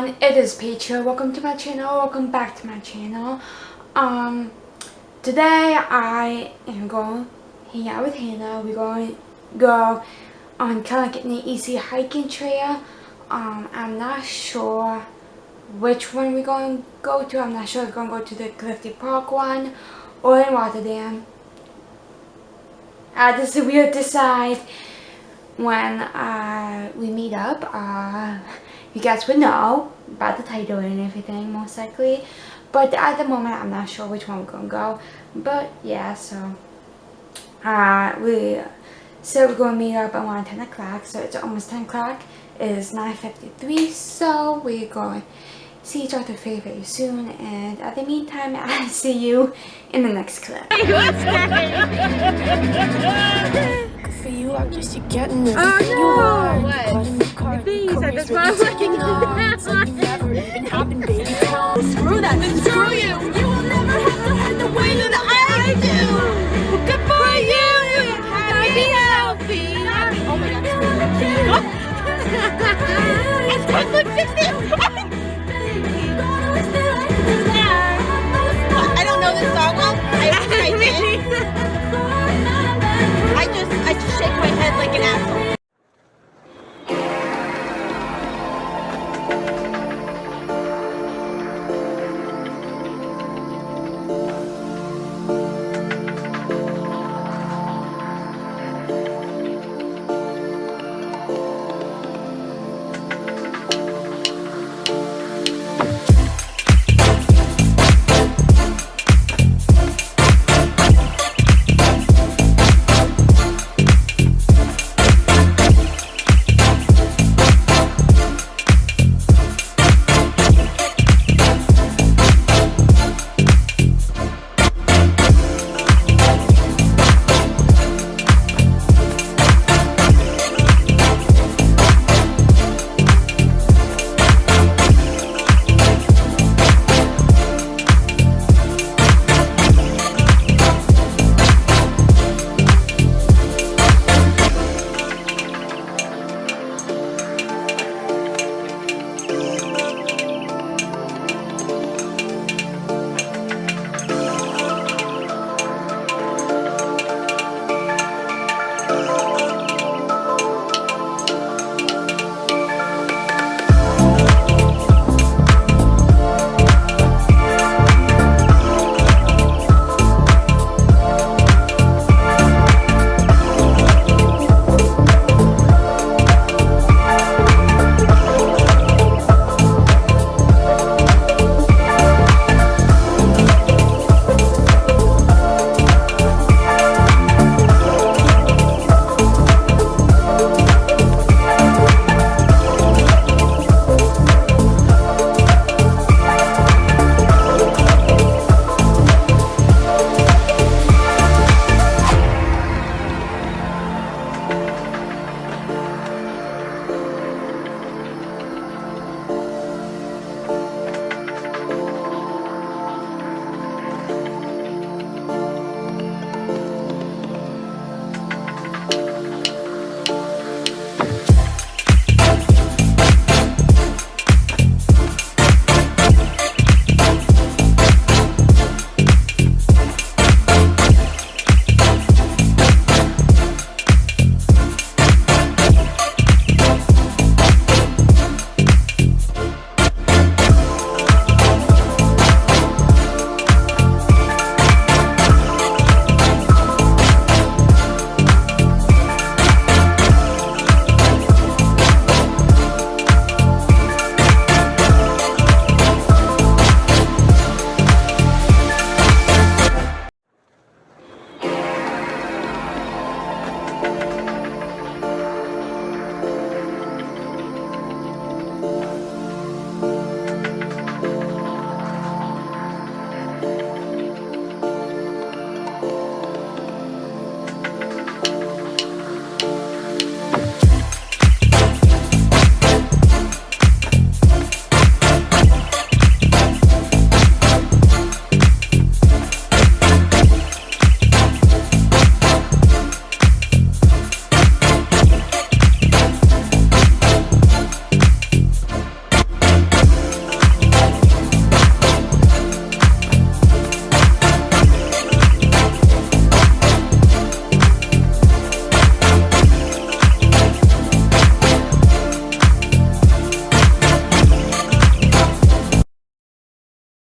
everyone, it is Paige here. Welcome to my channel. Welcome back to my channel. Today I am going to hang out with Hannah. We're going to go on kind of like an easy hiking trail. I'm not sure which one we're going to go to. I'm not sure if we're going to go to the Clifty Park one or in Rotterdam. We'll decide when we meet up. You guys would know about the title and everything most likely, but at the moment I'm not sure which one we're gonna go. But yeah, so we said we're gonna meet up around 10 o'clock, so it's almost 10 o'clock. It is 9:53, so we're going to see each other very, very soon, and at the meantime I'll see you in the next clip. For you, I'm just getting it. Oh no! What? These are the ones looking at. Screw that! Screw you!